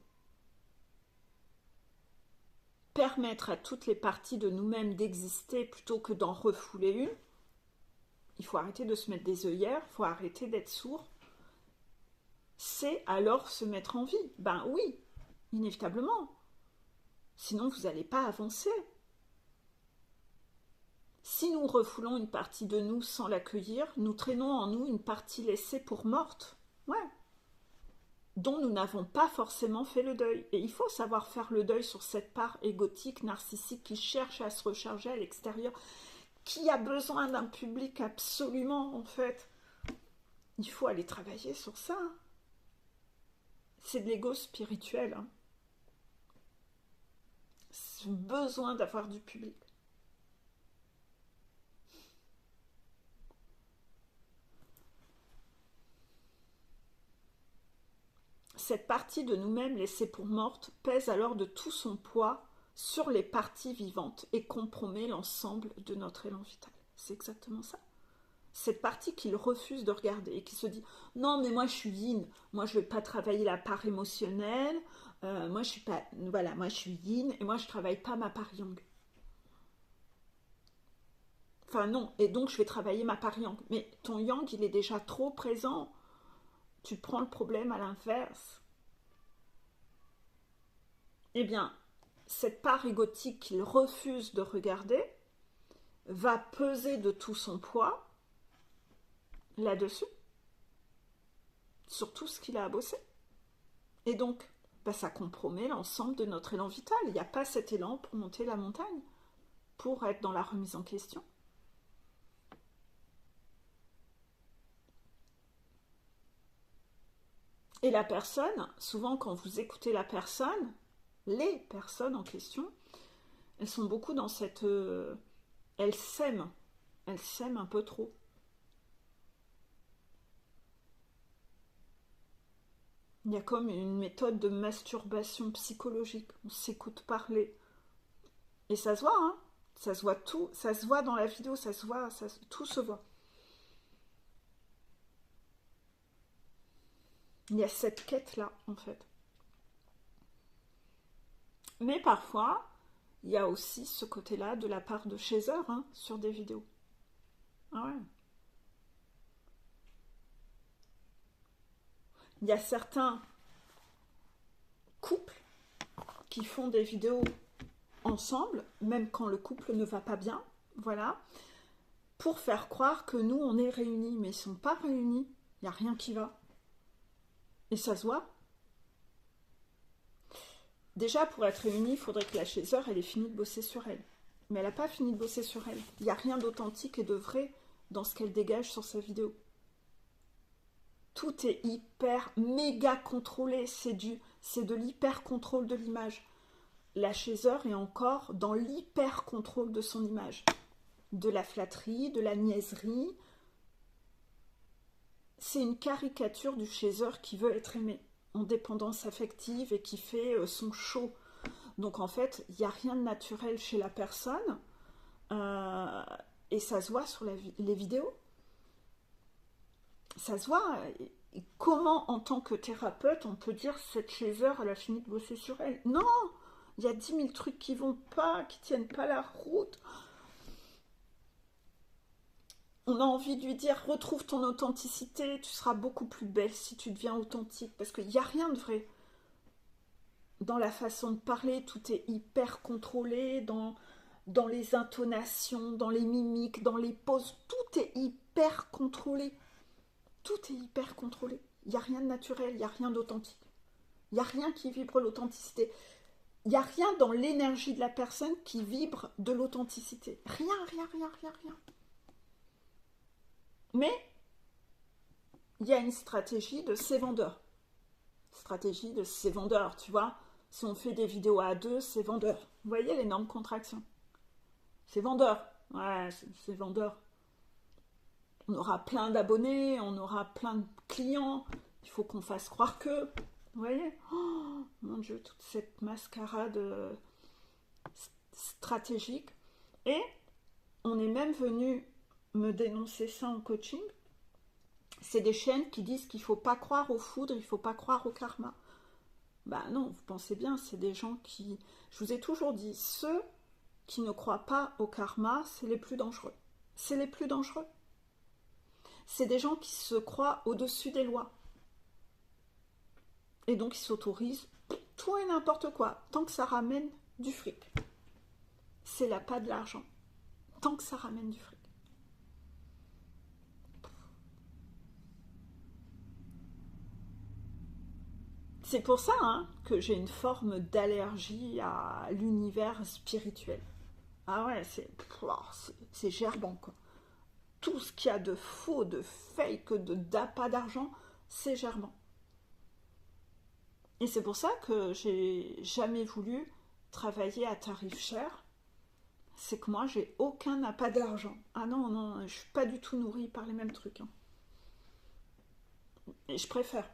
S1: Permettre à toutes les parties de nous-mêmes d'exister plutôt que d'en refouler une, il faut arrêter de se mettre des œillères, il faut arrêter d'être sourd, c'est alors se mettre en vie. Ben oui, inévitablement. Sinon, vous n'allez pas avancer. Si nous refoulons une partie de nous sans l'accueillir, nous traînons en nous une partie laissée pour morte. Ouais. Dont nous n'avons pas forcément fait le deuil. Et il faut savoir faire le deuil sur cette part égotique, narcissique, qui cherche à se recharger à l'extérieur, qui a besoin d'un public absolument, en fait. Il faut aller travailler sur ça. C'est de l'ego spirituel. Hein. C'est besoin d'avoir du public. Cette partie de nous-mêmes laissée pour morte pèse alors de tout son poids sur les parties vivantes et compromet l'ensemble de notre élan vital. C'est exactement ça. Cette partie qu'il refuse de regarder et qui se dit « Non, mais moi je suis yin, moi je ne vais pas travailler la part émotionnelle, moi je suis pas, voilà, moi je suis yin et moi je ne travaille pas ma part yang. » Enfin non, et donc je vais travailler ma part yang. Mais ton yang, il est déjà trop présent. Tu prends le problème à l'inverse. Eh bien, cette part égotique qu'il refuse de regarder va peser de tout son poids là-dessus, sur tout ce qu'il a à bosser. Et donc, ça compromet l'ensemble de notre élan vital. Il n'y a pas cet élan pour monter la montagne, pour être dans la remise en question. Et la personne, souvent quand vous écoutez la personne, les personnes en question, elles sont beaucoup dans cette... elles s'aiment un peu trop. Il y a comme une méthode de masturbation psychologique. On s'écoute parler. Et ça se voit, hein. Ça se voit tout. Ça se voit dans la vidéo, ça se voit, tout se voit. Il y a cette quête-là, en fait. Mais parfois, il y a aussi ce côté-là de la part de Chaser hein, sur des vidéos. Ah ouais. Il y a certains couples qui font des vidéos ensemble, même quand le couple ne va pas bien, voilà, pour faire croire que nous, on est réunis. Mais ils ne sont pas réunis, il n'y a rien qui va. Et ça se voit. Déjà, pour être réunie, il faudrait que la chaiseur, elle ait fini de bosser sur elle. Mais elle n'a pas fini de bosser sur elle. Il n'y a rien d'authentique et de vrai dans ce qu'elle dégage sur sa vidéo. Tout est hyper, méga contrôlé. C'est de l'hyper contrôle de l'image. La chaiseur est encore dans l'hyper contrôle de son image. De la flatterie, de la niaiserie. C'est une caricature du chaiseur qui veut être aimé, en dépendance affective et qui fait son show. Donc en fait, il n'y a rien de naturel chez la personne. Et ça se voit sur les vidéos. Ça se voit. Et comment, en tant que thérapeute, on peut dire cette chaiseur, elle a fini de bosser sur elle? Non! Il y a 10 000 trucs qui vont pas, qui tiennent pas la route. On a envie de lui dire, retrouve ton authenticité, tu seras beaucoup plus belle si tu deviens authentique. Parce qu'il n'y a rien de vrai. Dans la façon de parler, tout est hyper contrôlé, dans les intonations, dans les mimiques, dans les poses, tout est hyper contrôlé. Tout est hyper contrôlé. Il n'y a rien de naturel, il n'y a rien d'authentique. Il n'y a rien qui vibre l'authenticité. Il n'y a rien dans l'énergie de la personne qui vibre de l'authenticité. Rien, rien, rien, rien, rien. Mais il y a une stratégie de ces vendeurs. Stratégie de ces vendeurs, tu vois. Si on fait des vidéos à deux, c'est vendeur. Vous voyez l'énorme contraction. C'est vendeur. Ouais, c'est vendeur. On aura plein d'abonnés, on aura plein de clients. Il faut qu'on fasse croire que... Vous voyez? Oh, mon Dieu, toute cette mascarade stratégique. Et on est même venu me dénoncer ça en coaching. C'est des chaînes qui disent qu'il ne faut pas croire aux foudres, il ne faut pas croire au karma. Ben non, vous pensez bien, c'est des gens qui... Je vous ai toujours dit, ceux qui ne croient pas au karma, c'est les plus dangereux. C'est les plus dangereux. C'est des gens qui se croient au-dessus des lois. Et donc ils s'autorisent tout et n'importe quoi, tant que ça ramène du fric. C'est là pas de l'argent, tant que ça ramène du fric. C'est pour ça que j'ai une forme d'allergie à l'univers spirituel. Ah ouais, c'est gerbant, quoi. Tout ce qu'il y a de faux, de fake, d'appât d'argent, c'est gerbant. Et c'est pour ça que j'ai jamais voulu travailler à tarif cher. C'est que moi, j'ai aucun appât d'argent. Ah non, non, je suis pas du tout nourrie par les mêmes trucs. Et je préfère.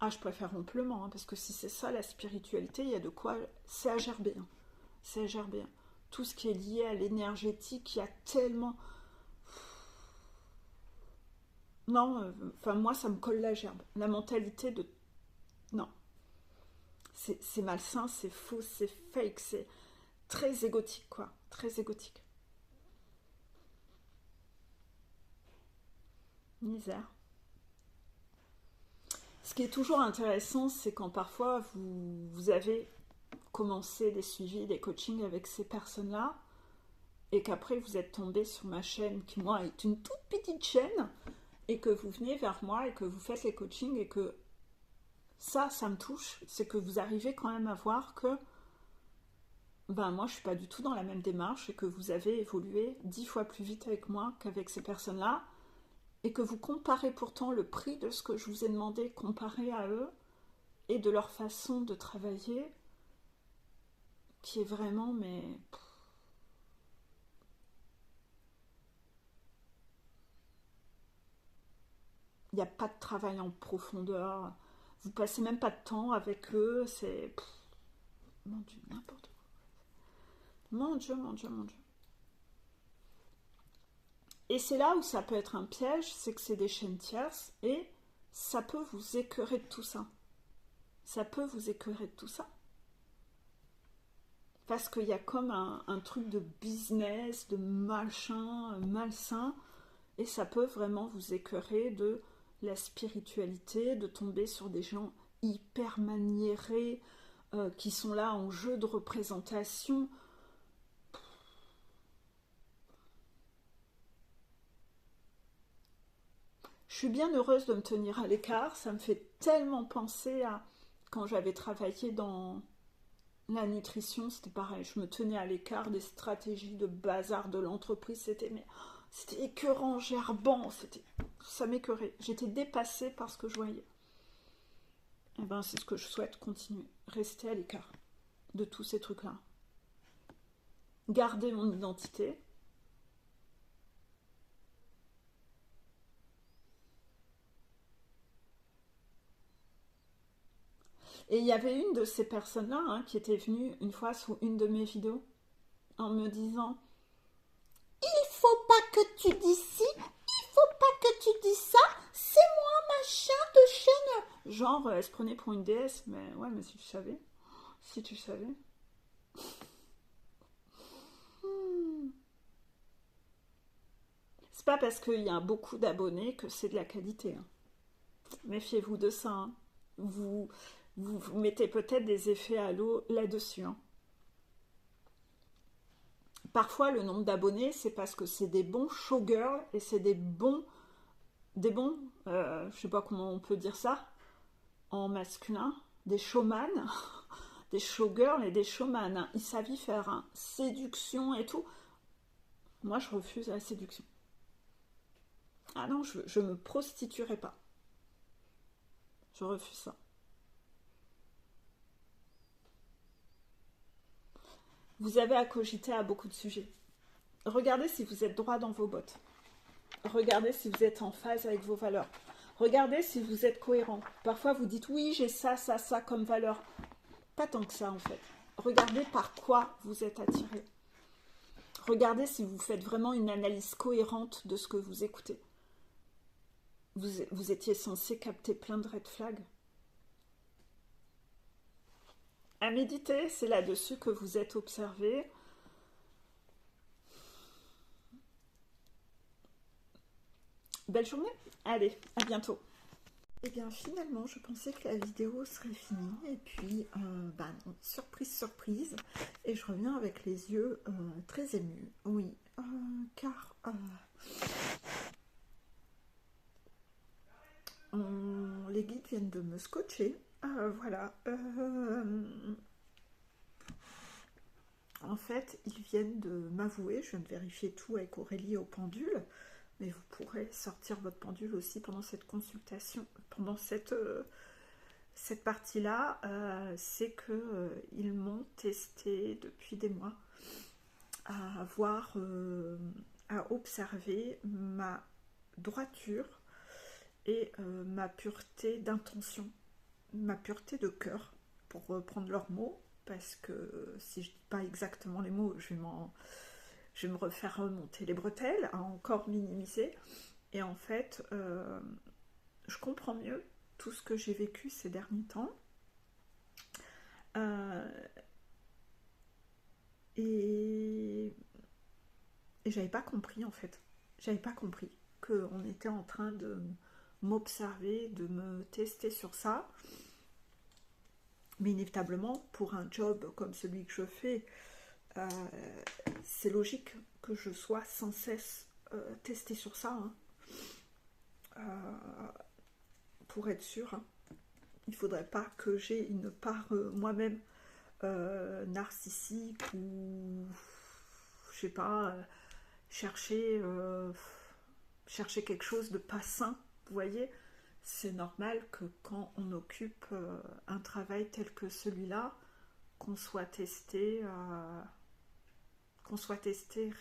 S1: Ah, je préfère amplement, parce que si c'est ça la spiritualité, il y a de quoi. C'est à gerber. C'est à gerber. Tout ce qui est lié à l'énergétique, il y a tellement. Non, enfin, moi, ça me colle la gerbe. La mentalité de. Non. C'est malsain, c'est faux, c'est fake, c'est très égotique, quoi. Très égotique. Misère. Ce qui est toujours intéressant, c'est quand parfois vous avez commencé des suivis, des coachings avec ces personnes-là, et qu'après vous êtes tombé sur ma chaîne, qui moi est une toute petite chaîne, et que vous venez vers moi et que vous faites les coachings, et que ça me touche, c'est que vous arrivez quand même à voir que ben moi je suis pas du tout dans la même démarche, et que vous avez évolué 10 fois plus vite avec moi qu'avec ces personnes-là, et que vous comparez pourtant le prix de ce que je vous ai demandé comparé à eux, et de leur façon de travailler, qui est vraiment, mais... Il n'y a pas de travail en profondeur. Vous passez même pas de temps avec eux. C'est... Mon Dieu, n'importe quoi. Mon Dieu, mon Dieu, mon Dieu. Et c'est là où ça peut être un piège, c'est que c'est des chaînes tierces et ça peut vous écœurer de tout ça. Ça peut vous écœurer de tout ça. Parce qu'il y a comme un truc de business, de machin, malsain, et ça peut vraiment vous écœurer de la spiritualité, de tomber sur des gens hyper maniérés, qui sont là en jeu de représentation. Je suis bien heureuse de me tenir à l'écart, ça me fait tellement penser à Quand j'avais travaillé dans la nutrition, c'était pareil. Je me tenais à l'écart des stratégies de bazar de l'entreprise. C'était écœurant, gerbant. Ça m'écœurait. J'étais dépassée par ce que je voyais. Et ben, c'est ce que je souhaite continuer. Rester à l'écart de tous ces trucs-là. Garder mon identité. Et il y avait une de ces personnes-là qui était venue une fois sous une de mes vidéos en me disant il faut pas que tu dis ci, il faut pas que tu dis ça, c'est moi machin de chaîne. Genre, elle se prenait pour une déesse, mais ouais, mais si tu savais. Si tu savais. C'est pas parce qu'il y a beaucoup d'abonnés que c'est de la qualité. Méfiez-vous de ça. Vous mettez peut-être des effets à l'eau là-dessus. Parfois, le nombre d'abonnés, c'est parce que c'est des bons showgirls et c'est je sais pas comment on peut dire ça, en masculin, des showman, des showgirls et des showman. Ils savent y faire, séduction et tout. Moi, je refuse la séduction. Ah non, je me prostituerai pas. Je refuse ça. Vous avez à cogiter à beaucoup de sujets. Regardez si vous êtes droit dans vos bottes. Regardez si vous êtes en phase avec vos valeurs. Regardez si vous êtes cohérent. Parfois vous dites oui, j'ai ça, ça, ça comme valeur. Pas tant que ça en fait. Regardez par quoi vous êtes attiré. Regardez si vous faites vraiment une analyse cohérente de ce que vous écoutez. Vous étiez censé capter plein de red flags. À méditer, c'est là-dessus que vous êtes observé. Belle journée. Allez, à bientôt. Et bien finalement, je pensais que la vidéo serait finie. Et puis, non, surprise, surprise. Et je reviens avec les yeux très émus. Oui, car les guides viennent de me scotcher. Voilà. En fait, ils viennent de m'avouer, je viens de vérifier tout avec Aurélie au pendule, mais vous pourrez sortir votre pendule aussi pendant cette consultation, pendant cette partie-là, c'est qu'ils m'ont testé depuis des mois à voir, à observer ma droiture et ma pureté d'intention, ma pureté de cœur, pour reprendre leurs mots, parce que si je ne dis pas exactement les mots, je vais me refaire remonter les bretelles, à encore minimiser. Et en fait, je comprends mieux tout ce que j'ai vécu ces derniers temps. Et j'avais pas compris en fait. J'avais pas compris qu'on était en train de m'observer, de me tester sur ça. Mais inévitablement, pour un job comme celui que je fais, c'est logique que je sois sans cesse testée sur ça. Pour être sûre, il ne faudrait pas que j'ai une part moi-même narcissique ou je sais pas, chercher quelque chose de pas sain, vous voyez. C'est normal que quand on occupe un travail tel que celui-là, qu'on soit testé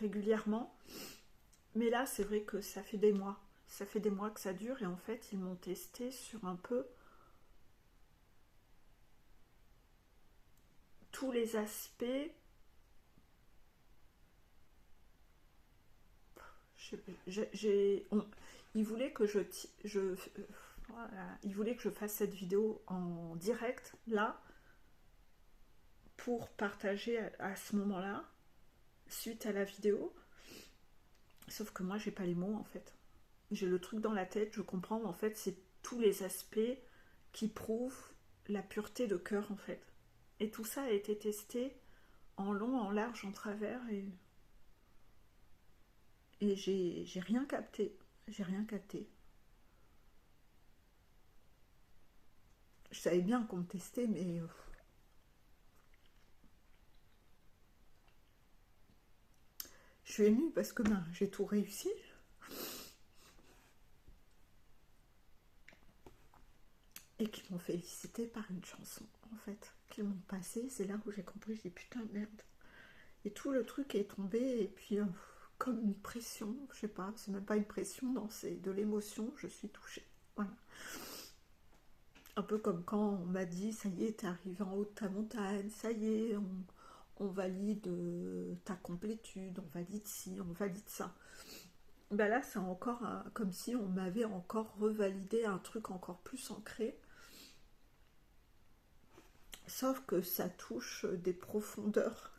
S1: régulièrement. Mais là, c'est vrai que ça fait des mois. Ça fait des mois que ça dure et en fait, ils m'ont testé sur un peu tous les aspects. Ils voulaient que ils voulaient que je fasse cette vidéo en direct, là, pour partager à ce moment-là, suite à la vidéo. Sauf que moi, j'ai pas les mots, en fait. J'ai le truc dans la tête, je comprends, en fait, c'est tous les aspects qui prouvent la pureté de cœur, en fait. Et tout ça a été testé en long, en large, en travers, et j'ai rien capté. J'ai rien capté. Je savais bien qu'on me testait, mais je suis émue parce que ben, j'ai tout réussi. Et qu'ils m'ont félicité par une chanson, en fait, qu'ils m'ont passé. C'est là où j'ai compris, j'ai dit putain, merde. Et tout le truc est tombé, et puis comme une pression, je sais pas, c'est même pas une pression, non, c'est de l'émotion, je suis touchée. Voilà. Un peu comme quand on m'a dit, ça y est, t'es arrivé en haut de ta montagne, ça y est, on valide ta complétude, on valide ci, on valide ça. Ben là, c'est encore comme si on m'avait encore revalidé un truc encore plus ancré. Sauf que ça touche des profondeurs.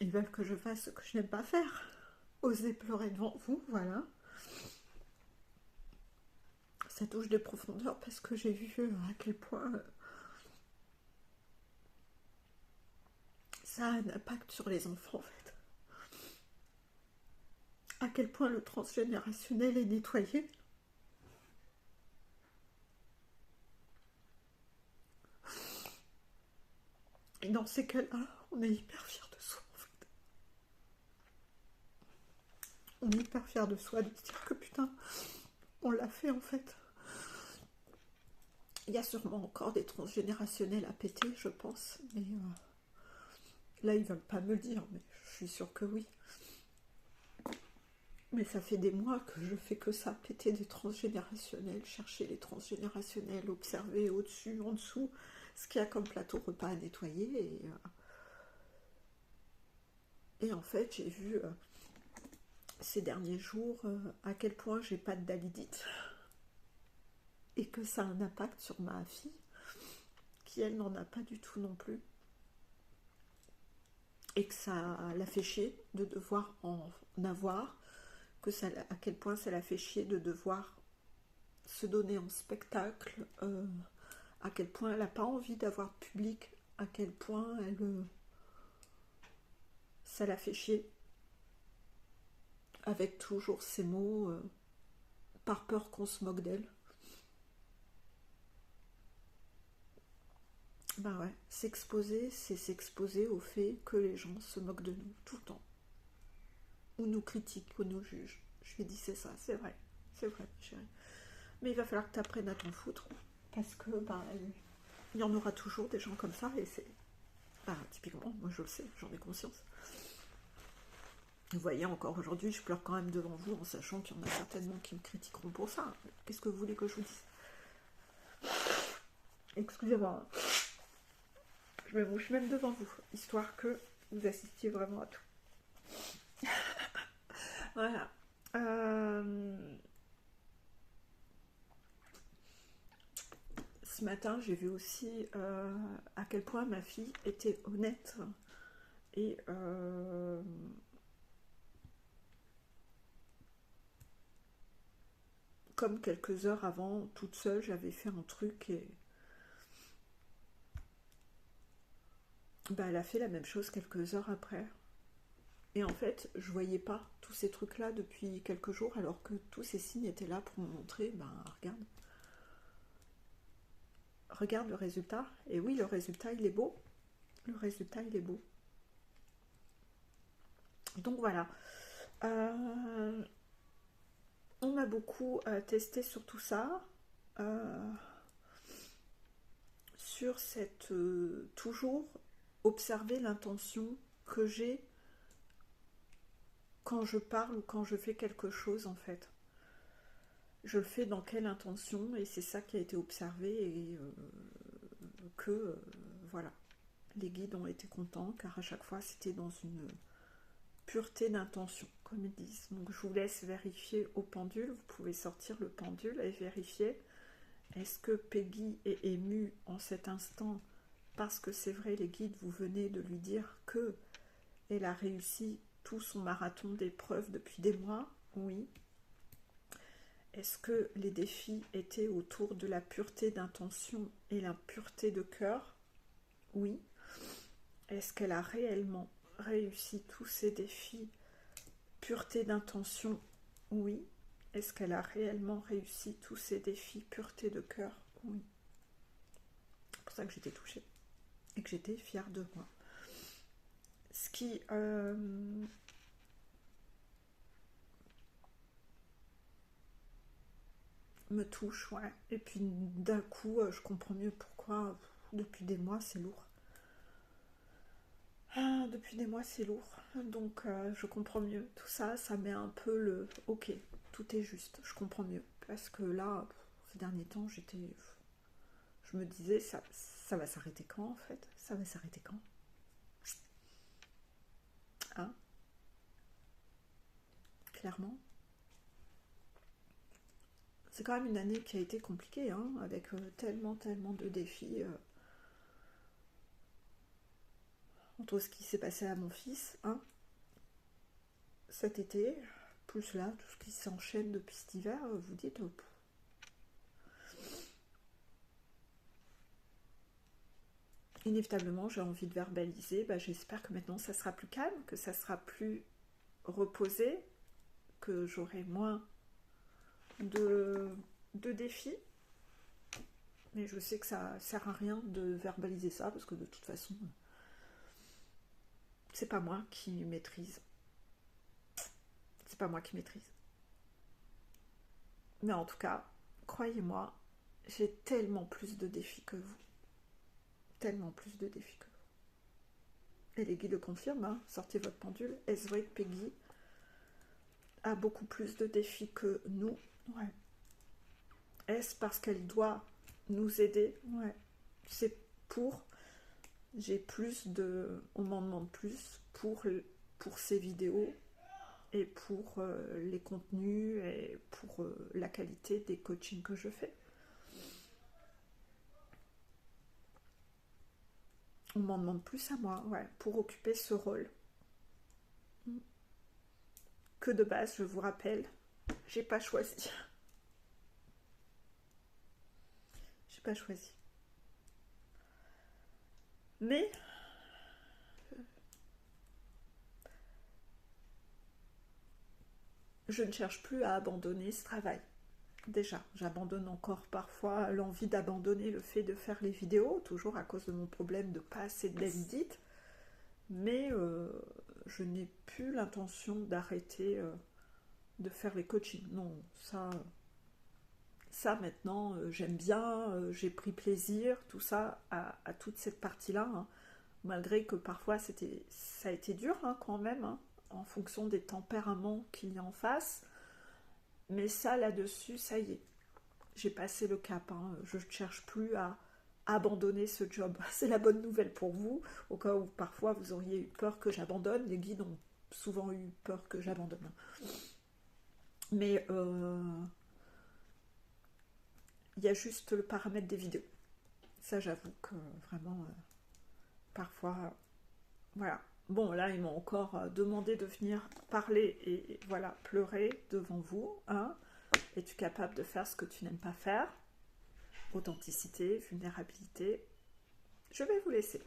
S1: Ils veulent que je fasse ce que je n'aime pas faire. Oser pleurer devant vous, voilà. Ça touche des profondeurs parce que j'ai vu à quel point ça a un impact sur les enfants, en fait. À quel point le transgénérationnel est nettoyé. Et dans ces cas-là, on est hyper fiers de soi, en fait. On est hyper fiers de soi, de se dire que putain, on l'a fait, en fait. Il y a sûrement encore des transgénérationnels à péter, je pense, mais là, ils veulent pas me le dire, mais je suis sûre que oui. Mais ça fait des mois que je fais que ça, péter des transgénérationnels, chercher les transgénérationnels, observer au-dessus, en dessous, ce qu'il y a comme plateau repas à nettoyer. Et en fait, j'ai vu ces derniers jours à quel point j'ai pas de dalidite et que ça a un impact sur ma fille, qui elle n'en a pas du tout non plus. Et que ça la fait chier de devoir en avoir, que ça, à quel point ça la fait chier de devoir se donner en spectacle, à quel point elle n'a pas envie d'avoir de public, à quel point ça la fait chier, avec toujours ces mots, par peur qu'on se moque d'elle. Ben ouais, s'exposer, c'est s'exposer au fait que les gens se moquent de nous tout le temps, ou nous critiquent, ou nous jugent. Je lui ai dit c'est vrai, chérie. Mais il va falloir que tu apprennes à t'en foutre, parce que ben, il y en aura toujours des gens comme ça, et c'est... Ben, typiquement, moi je le sais, j'en ai conscience. Vous voyez, encore aujourd'hui, je pleure quand même devant vous, en sachant qu'il y en a certainement qui me critiqueront pour ça. Qu'est-ce que vous voulez que je vous dise? Excusez-moi, je me bouche même devant vous, histoire que vous assistiez vraiment à tout. Voilà. Ce matin, j'ai vu aussi à quel point ma fille était honnête et comme quelques heures avant, toute seule, j'avais fait un truc et bah, elle a fait la même chose quelques heures après. Et en fait, je voyais pas tous ces trucs-là depuis quelques jours, alors que tous ces signes étaient là pour me montrer, ben regarde. Regarde le résultat. Et oui, le résultat, il est beau. Le résultat, il est beau. Donc voilà. On m'a beaucoup testé sur tout ça. Sur cette... toujours observer l'intention que j'ai quand je parle ou quand je fais quelque chose, en fait. Je le fais dans quelle intention, et c'est ça qui a été observé, et voilà, les guides ont été contents, car à chaque fois c'était dans une pureté d'intention, comme ils disent. Donc je vous laisse vérifier au pendule, vous pouvez sortir le pendule et vérifier, est-ce que Peggy est émue en cet instant, parce que c'est vrai, les guides, vous venez de lui dire que elle a réussi tout son marathon d'épreuves depuis des mois? Oui. Est-ce que les défis étaient autour de la pureté d'intention et la pureté de cœur? Oui. Est-ce qu'elle a réellement réussi tous ces défis? Pureté d'intention? Oui. Est-ce qu'elle a réellement réussi tous ces défis? Pureté de cœur? Oui. C'est pour ça que j'étais touchée et que j'étais fière de moi. Ce qui me touche, ouais. Et puis d'un coup, je comprends mieux pourquoi depuis des mois c'est lourd. Ah, depuis des mois c'est lourd. Donc je comprends mieux. Tout ça, ça met un peu le ok, tout est juste, je comprends mieux. Parce que là, ces derniers temps, je me disais, ça va s'arrêter quand en fait? Ça va s'arrêter quand? Hein? Clairement. C'est quand même une année qui a été compliquée, hein, avec tellement de défis. Entre ce qui s'est passé à mon fils, hein, cet été, plus là, tout ce qui s'enchaîne depuis cet hiver, vous dites... inévitablement, j'ai envie de verbaliser, j'espère que maintenant ça sera plus calme, que ça sera plus reposé, que j'aurai moins de défis. Mais je sais que ça sert à rien de verbaliser ça, parce que de toute façon, c'est pas moi qui maîtrise. C'est pas moi qui maîtrise. Mais en tout cas, croyez-moi, j'ai tellement plus de défis que vous. Tellement plus de défis que vous. Et les guides le confirment, hein, sortez votre pendule. Est-ce vrai que Peggy a beaucoup plus de défis que nous? Ouais. Est-ce parce qu'elle doit nous aider? Ouais. C'est pour... J'ai plus de... On m'en demande plus pour ces vidéos et pour les contenus et pour la qualité des coachings que je fais. On m'en demande plus à moi, ouais, pour occuper ce rôle. Que de base, je vous rappelle, j'ai pas choisi. J'ai pas choisi. Mais je ne cherche plus à abandonner ce travail. Déjà, j'abandonne encore parfois l'envie d'abandonner le fait de faire les vidéos, toujours à cause de mon problème de pas assez de belles dites. Mais je n'ai plus l'intention d'arrêter de faire les coachings. Non, ça maintenant, j'aime bien, j'ai pris plaisir, tout ça, à toute cette partie-là, hein. Malgré que parfois ça a été dur hein, quand même, hein, en fonction des tempéraments qu'il y a en face. Mais ça, là-dessus, ça y est, j'ai passé le cap. Hein. Je ne cherche plus à abandonner ce job. C'est la bonne nouvelle pour vous, au cas où parfois vous auriez eu peur que j'abandonne. Les guides ont souvent eu peur que j'abandonne. Mais il y a juste le paramètre des vidéos. Ça, j'avoue que vraiment, parfois, voilà. Bon, là, ils m'ont encore demandé de venir parler et voilà, pleurer devant vous. Hein. Es-tu capable de faire ce que tu n'aimes pas faire? Authenticité, vulnérabilité. Je vais vous laisser.